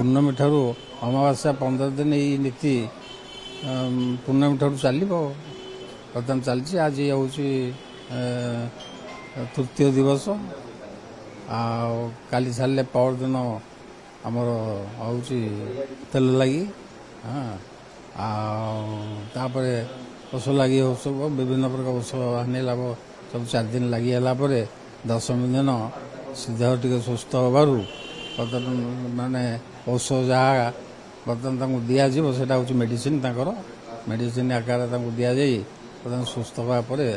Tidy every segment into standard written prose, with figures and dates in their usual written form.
ପୂର୍ଣ୍ଣମୀ ଠାରୁ ଅମାବାସ୍ୟା 15 ଦିନ ଏଇ ନୀତି ପୂର୍ଣ୍ଣମୀ ଠାରୁ ଚାଲିବ। ବର୍ତ୍ତମାନ ଚାଲିଛି। ଆଜି ହେଉଛି ତୃତୀୟ ଦିବସ। ଆଉ କାଲି ଛାଡ଼ିଲେ ପରଦିନ ଆମର ହେଉଛି ତେଲ ଲାଗି। ଆଉ ତାପରେ ଓଷ ଲାଗି ଉତ୍ସବ, ବିଭିନ୍ନ ପ୍ରକାର ଉତ୍ସବ ହାନି ଲାଭ ସବୁ 4 ଦିନ ଲାଗି ହେଲା ପରେ ଦଶମୀ ଦିନ ଦେହ ଟିକେ ସୁସ୍ଥ ହେବାରୁ ବର୍ତ୍ତମାନ ମାନେ ଔଷଧ ଯାହା ବର୍ତ୍ତମାନ ତାଙ୍କୁ ଦିଆଯିବ ସେଇଟା ହେଉଛି ମେଡ଼ିସିନ। ତାଙ୍କର ମେଡ଼ିସିନ ଆକାରରେ ତାଙ୍କୁ ଦିଆଯାଇ ବର୍ତ୍ତମାନ ସୁସ୍ଥ ହେବା ପରେ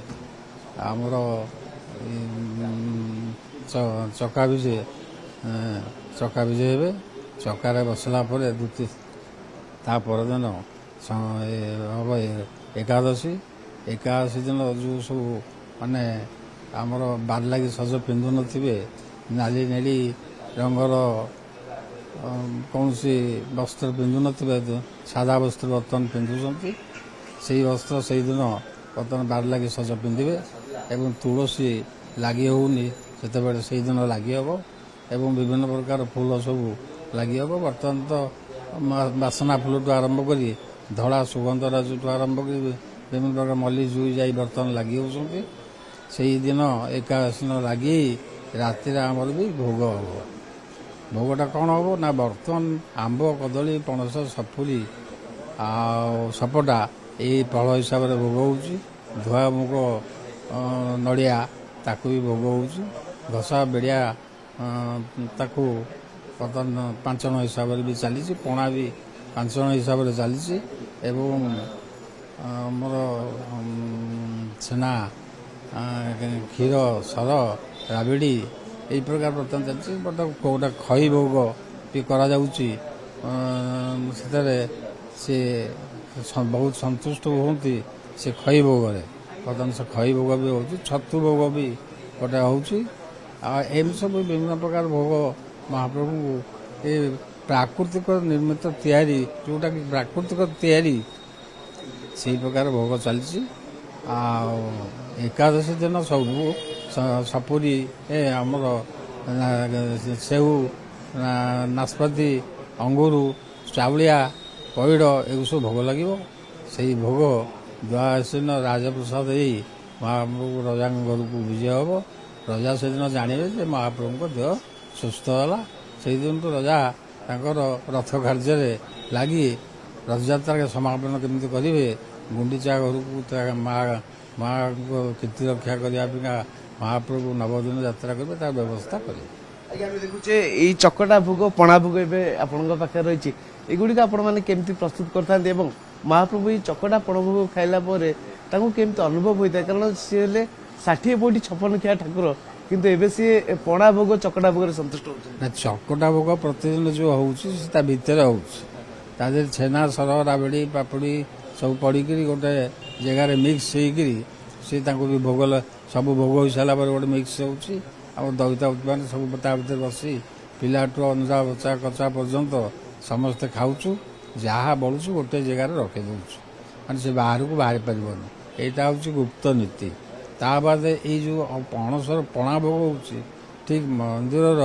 ଆମର ଚକା ବିଜେ ହେବେ। ଚକାରେ ବସିଲା ପରେ ତା ପରଦିନ ହେବ ଏକାଦଶୀ। ଏକାଦଶୀ ଦିନ ଯେଉଁ ସବୁ ମାନେ ଆମର ବାର ଲାଗି ସଜ ପିନ୍ଧୁନଥିବେ, ନାଲି ନେଳି ରଙ୍ଗର କୌଣସି ବସ୍ତ୍ର ପିନ୍ଧୁନଥିବେ, ସାଦା ବସ୍ତ୍ର ବର୍ତ୍ତମାନ ପିନ୍ଧୁଛନ୍ତି। ସେଇ ବସ୍ତ୍ର ସେଇଦିନ ବର୍ତ୍ତମାନ ବାର ଲାଗି ସଜ ପିନ୍ଧିବେ ଏବଂ ତୁଳସୀ ଲାଗି ହେଉନି ସେତେବେଳେ ସେଇଦିନ ଲାଗି ହେବ ଏବଂ ବିଭିନ୍ନ ପ୍ରକାର ଫୁଲ ସବୁ ଲାଗି ହେବ। ବର୍ତ୍ତମାନ ତ ବାସନା ଫୁଲଠୁ ଆରମ୍ଭ କରି ଧଳା ସୁଗନ୍ଧରାଜଠୁ ଆରମ୍ଭ କରି ବିଭିନ୍ନ ପ୍ରକାର ମଲ୍ଲି ଜୁଇ ଯାଇ ବର୍ତ୍ତମାନ ଲାଗି ହେଉଛନ୍ତି। ସେଇଦିନ ଏକାଦଶୀ ଦିନ ଲାଗି ରାତିରେ ଆମର ବି ଭୋଗ ହେବ। ଭୋଗଟା କ'ଣ ହେବ ନା ବର୍ତ୍ତମାନ ଆମ୍ବ, କଦଳୀ, ପଣସ, ସପୁରୀ ଆଉ ସପଟା ଏଇ ଫଳ ହିସାବରେ ଭୋଗ ହେଉଛି। ଧୁଆ ମୁଗ, ନଡ଼ିଆ ତାକୁ ବି ଭୋଗ ହେଉଛି। ଘଷା ବେଡ଼ିଆ ତାକୁ ବର୍ତ୍ତମାନ ପାଞ୍ଚଣ ହିସାବରେ ବି ଚାଲିଛି। ପଣା ବି ପାଞ୍ଚଣ ହିସାବରେ ଚାଲିଛି ଏବଂ ଆମର ଛେନା, କ୍ଷୀର, ସର, ରାବିଡ଼ି ଏଇ ପ୍ରକାର ବର୍ତ୍ତମାନ ଚାଲିଛି। ଗୋଟେ ଖଇ ଭୋଗ ବି କରାଯାଉଛି। ସେଥିରେ ସେ ବହୁତ ସନ୍ତୁଷ୍ଟ ହୁଅନ୍ତି ସେ ଖଇ ଭୋଗରେ। ବର୍ତ୍ତମାନ ସେ ଖଇ ଭୋଗ ବି ହେଉଛି। ଛତୁ ଭୋଗ ବି ଗୋଟେ ହେଉଛି। ଆଉ ଏମିତି ସବୁ ବିଭିନ୍ନ ପ୍ରକାର ଭୋଗ ମହାପ୍ରଭୁଙ୍କୁ ଏ ପ୍ରାକୃତିକ ନିର୍ମିତ ତିଆରି, ଯେଉଁଟାକି ପ୍ରାକୃତିକ ତିଆରି ସେଇ ପ୍ରକାର ଭୋଗ ଚାଲିଛି। ଆଉ ଏକାଦଶୀ ଦିନ ସବୁ ସପୁରୀ ଆମର ସେଉ, ନାସପାତି, ଅଙ୍ଗୁର, ଚାଉଳିଆ, ପଇଡ଼ ଏଗୁলো ସବୁ ଭୋଗ ଲାଗିବ। ସେଇ ଭୋଗ ଦ୍ୱାଦଶୀ ଦିନ ରାଜପ୍ରସାଦ ଦେଇ ମହାପ୍ରଭୁ ରଜାଙ୍କ ଘରକୁ ବିଜେ ହେବ। ରଜା ସେଦିନ ଜାଣିବେ ଯେ ମହାପ୍ରଭୁଙ୍କ ଦେହ ସୁସ୍ଥ ହେଲା। ସେଇଦିନଠୁ ରଜା ତାଙ୍କର ରଥ କାର୍ଯ୍ୟରେ ଲାଗି ରଥଯାତ୍ରାରେ ସମାପନ କେମିତି କରିବେ, ଗୁଣ୍ଡିଚା ଘରକୁ ମାଙ୍କ କୀର୍ତ୍ତି ରକ୍ଷା କରିବା ପାଇଁକା ମହାପ୍ରଭୁ ନବଦିନ ଯାତ୍ରା କରିବେ, ତାର ବ୍ୟବସ୍ଥା କରିବେ। ଆଜ୍ଞା, ଆମେ ଦେଖୁଛେ ଏଇ ଚକଟା ଭୋଗ, ପଣା ଭୋଗ ଏବେ ଆପଣଙ୍କ ପାଖରେ ରହିଛି। ଏଗୁଡିକ ଆପଣମାନେ କେମିତି ପ୍ରସ୍ତୁତ କରିଥାନ୍ତି ଏବଂ ମହାପ୍ରଭୁ ଏଇ ଚକଟା ପଣା ଭୋଗ ଖାଇଲା ପରେ ତାଙ୍କୁ କେମିତି ଅନୁଭବ ହୋଇଥାଏ? କାରଣ ସିଏ ହେଲେ 60 ପଉଟି 56 ଖିଆ ଠାକୁର, କିନ୍ତୁ ଏବେ ସିଏ ପଣା ଭୋଗ, ଚକଟା ଭୋଗରେ ସନ୍ତୁଷ୍ଟ ହଉଛନ୍ତି। ନା, ଚକଟା ଭୋଗ ପ୍ରତିଦିନ ଯେଉଁ ହେଉଛି ତା ଭିତରେ ହେଉଛି। ତା ଦେହରେ ଛେନା, ସର, ରାବିଡ଼ି, ପାପଡ଼ି ସବୁ ପଡ଼ିକିରି ଗୋଟେ ଜାଗାରେ ମିକ୍ସ ହେଇକିରି ସେ ତାଙ୍କୁ ବି ଭୋଗ ସବୁ ଭୋଗ ହୋଇସାରିଲା ପରେ ଗୋଟେ ମିକ୍ସ ହେଉଛି। ଆଉ ଦଇତା ମାନେ ସବୁ ତା ଭିତରେ ବସି ପିଲାଠୁ ଅଞ୍ଜା ବଚା କଚା ପର୍ଯ୍ୟନ୍ତ ସମସ୍ତେ ଖାଉଛୁ। ଯାହା ବଳୁଛୁ ଗୋଟେ ଜାଗାରେ ରଖିଦେଉଛୁ, ମାନେ ସେ ବାହାରକୁ ବାହାରି ପାରିବନି। ଏଇଟା ହେଉଛି ଗୁପ୍ତ ନୀତି। ତା ବାଦେ ଏଇ ଯେଉଁ ଅଣସର ପଣା ଭୋଗ ହେଉଛି ଠିକ୍ ମନ୍ଦିରର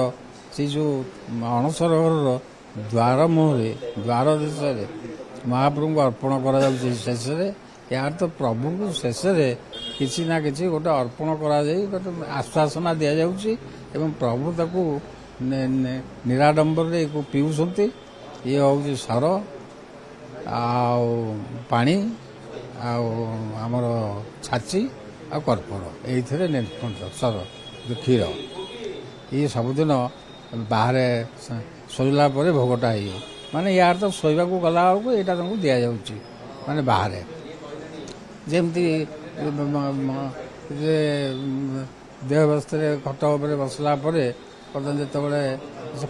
ସେଇ ଯେଉଁ ଅଣସର ଘରର ଦ୍ୱାର ମୁହଁରେ, ଦ୍ୱାର ଦେଶରେ ମହାପ୍ରଭୁଙ୍କୁ ଅର୍ପଣ କରାଯାଉଛି। ଶେଷରେ ଏହାର ତ ପ୍ରଭୁଙ୍କୁ ଶେଷରେ କିଛି ନା କିଛି ଗୋଟେ ଅର୍ପଣ କରାଯାଇ ଗୋଟେ ଆଶ୍ୱାସନା ଦିଆଯାଉଛି ଏବଂ ପ୍ରଭୁ ତାକୁ ନିରାଡମ୍ବରରେ ପିଉଛନ୍ତି। ଇଏ ହେଉଛି ସର ଆଉ ପାଣି ଆଉ ଆମର ଛାଚି ଆଉ କର୍ପୂର, ଏଇଥିରେ ସର କ୍ଷୀର। ଇଏ ସବୁଦିନ ବାହାରେ ଶୋଇଲା ପରେ ଭୋଗଟା ହେଇଯିବ। ମାନେ ୟାର ତ ଶୋଇବାକୁ ଗଲାବେଳକୁ ଏଇଟା ତାଙ୍କୁ ଦିଆଯାଉଛି, ମାନେ ବାହାରେ ଯେମିତି ଦେହ ଅବସ୍ଥାରେ ଖଟ ଉପରେ ବସିଲା ପରେ ବର୍ତ୍ତମାନ ଯେତେବେଳେ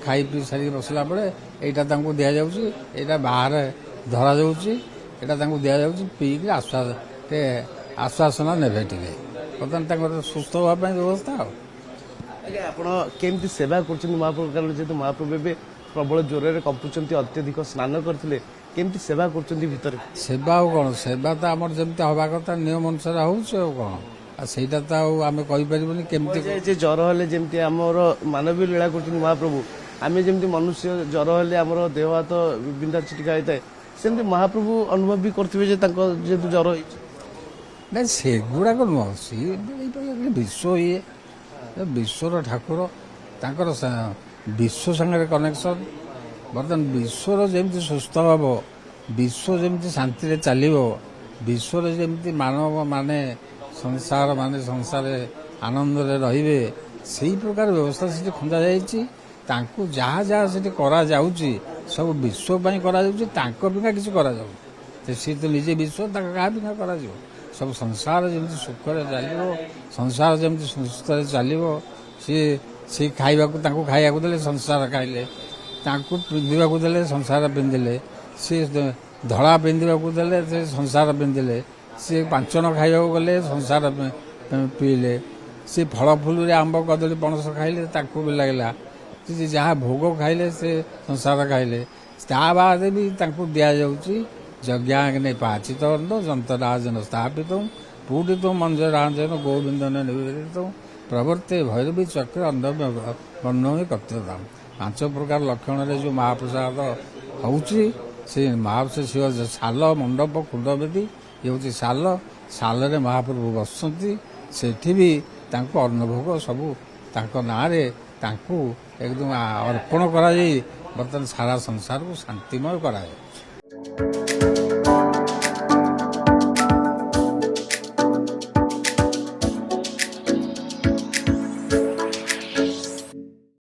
ଖାଇ ପିଇ ସାରିକି ବସିଲା ପରେ ଏଇଟା ତାଙ୍କୁ ଦିଆଯାଉଛି। ଏଇଟା ବାହାରେ ଧରାଯାଉଛି, ଏଇଟା ତାଙ୍କୁ ଦିଆଯାଉଛି ପିଇକି ଆଶ୍ୱାସନା ନେବେ ଟିକେ। ବର୍ତ୍ତମାନ ତାଙ୍କର ସୁସ୍ଥ ହେବା ପାଇଁ ବ୍ୟବସ୍ଥା। ଆଉ ଆଜ୍ଞା, ଆପଣ କେମିତି ସେବା କରୁଛନ୍ତି ମହାପ୍ରଭୁ? କାରଣ ଯେହେତୁ ମହାପ୍ରଭୁ ଏବେ ପ୍ରବଳ ଜ୍ୱରରେ କମ୍ପୁଛନ୍ତି, ଅତ୍ୟଧିକ ସ୍ନାନ କରିଥିଲେ, କେମିତି ସେବା କରୁଛନ୍ତି ଭିତରେ? ସେବା ଆଉ କ'ଣ, ସେବା ତ ଆମର ଯେମିତି ହେବା କଥା ନିୟମ ଅନୁସାରେ ହେଉଛି। ଆଉ କ'ଣ, ଆଉ ସେଇଟା ତ ଆଉ ଆମେ କହିପାରିବୁନି କେମିତି। ଯେ ଜ୍ୱର ହେଲେ ଯେମିତି ଆମର ମାନବୀୟ ଲୀଳା କରୁଛନ୍ତି ମହାପ୍ରଭୁ, ଆମେ ଯେମିତି ମନୁଷ୍ୟ ଜ୍ୱର ହେଲେ ଆମର ଦେହ ହାତ ବିନ୍ଧା ଛିଟିକା ହେଇଥାଏ ସେମିତି ମହାପ୍ରଭୁ ଅନୁଭବ ବି କରୁଥିବେ ଯେ ତାଙ୍କ ଯେହେତୁ ଜ୍ୱର ହେଇଛି। ନାଇଁ ସେଗୁଡ଼ାକ ନୁହଁ, ସିଏ ବିଶ୍ୱ ଇଏ ବିଶ୍ୱର ଠାକୁର, ତାଙ୍କର ବିଶ୍ୱ ସାଙ୍ଗରେ କନେକ୍ସନ୍। ବର୍ତ୍ତମାନ ବିଶ୍ୱର ଯେମିତି ସୁସ୍ଥ ହେବ, ବିଶ୍ୱ ଯେମିତି ଶାନ୍ତିରେ ଚାଲିବ, ବିଶ୍ୱରେ ଯେମିତି ମାନବ ମାନେ ସଂସାରରେ ଆନନ୍ଦରେ ରହିବେ, ସେଇ ପ୍ରକାର ବ୍ୟବସ୍ଥା ସେଠି ଖଞ୍ଜାଯାଇଛି। ତାଙ୍କୁ ଯାହା ଯାହା ସେଠି କରାଯାଉଛି ସବୁ ବିଶ୍ୱ ପାଇଁ କରାଯାଉଛି, ତାଙ୍କ ବିନା କିଛି କରାଯାଉନି। ସିଏ ତ ନିଜେ ବିଶ୍ୱ, ତାଙ୍କ କାହା ବିନା କରାଯିବ? ସବୁ ସଂସାର ଯେମିତି ସୁଖରେ ଚାଲିବ, ସଂସାର ଯେମିତି ସୁସ୍ଥରେ ଚାଲିବ, ସିଏ ଖାଇବାକୁ, ତାଙ୍କୁ ଖାଇବାକୁ ଦେଲେ ସଂସାର ଖାଇଲେ, ତାଙ୍କୁ ପିନ୍ଧିବାକୁ ଦେଲେ ସଂସାର ପିନ୍ଧିଲେ, ସିଏ ଧଳା ପିନ୍ଧିବାକୁ ଦେଲେ ସେ ସଂସାର ପିନ୍ଧିଲେ, ସିଏ ପାଞ୍ଚଣ ଖାଇବାକୁ ଗଲେ ସଂସାର ପିଇଲେ, ସେ ଫଳ ଫୁଲରେ ଆମ୍ବ କଦଳୀ ପଣସ ଖାଇଲେ ତାଙ୍କୁ ବି ଲାଗିଲା, ସେ ଯାହା ଭୋଗ ଖାଇଲେ ସେ ସଂସାର ଖାଇଲେ। ତା ବାଦେ ବି ତାଙ୍କୁ ଦିଆଯାଉଛି ଯଜ୍ଞାଗ୍ନେ ପାଚିତ ଯନ୍ତ୍ରରାଜନ ସ୍ଥାପିତ ପୂଡ଼ିତ ମଞ୍ଜରାଜନ ଗୋବିନ୍ଦନ ନିବେଦିତ ପ୍ରବର୍ତ୍ତେ ଭୈରବୀ ଚକ୍ର ଅନ୍ନମୀ କର୍ତ୍ତୃଦାମ। 5 ପ୍ରକାର ଲକ୍ଷଣରେ ଯେଉଁ ମହାପ୍ରସାଦ ହେଉଛି, ସେ ମହାପ୍ରସାଦ ଶାଲ ମଣ୍ଡପ କୁଣ୍ଡବେଦୀ, ଇଏ ହେଉଛି ଶାଲରେ ମହାପ୍ରଭୁ ବସୁଛନ୍ତି। ସେଠି ବି ତାଙ୍କୁ ଅନ୍ନଭୋଗ ସବୁ ତାଙ୍କ ନାଁରେ ତାଙ୍କୁ ଏକଦମ ଅର୍ପଣ କରାଯାଇ ବର୍ତ୍ତମାନ ସାରା ସଂସାରକୁ ଶାନ୍ତିମୟ କରାଯାଉଛି।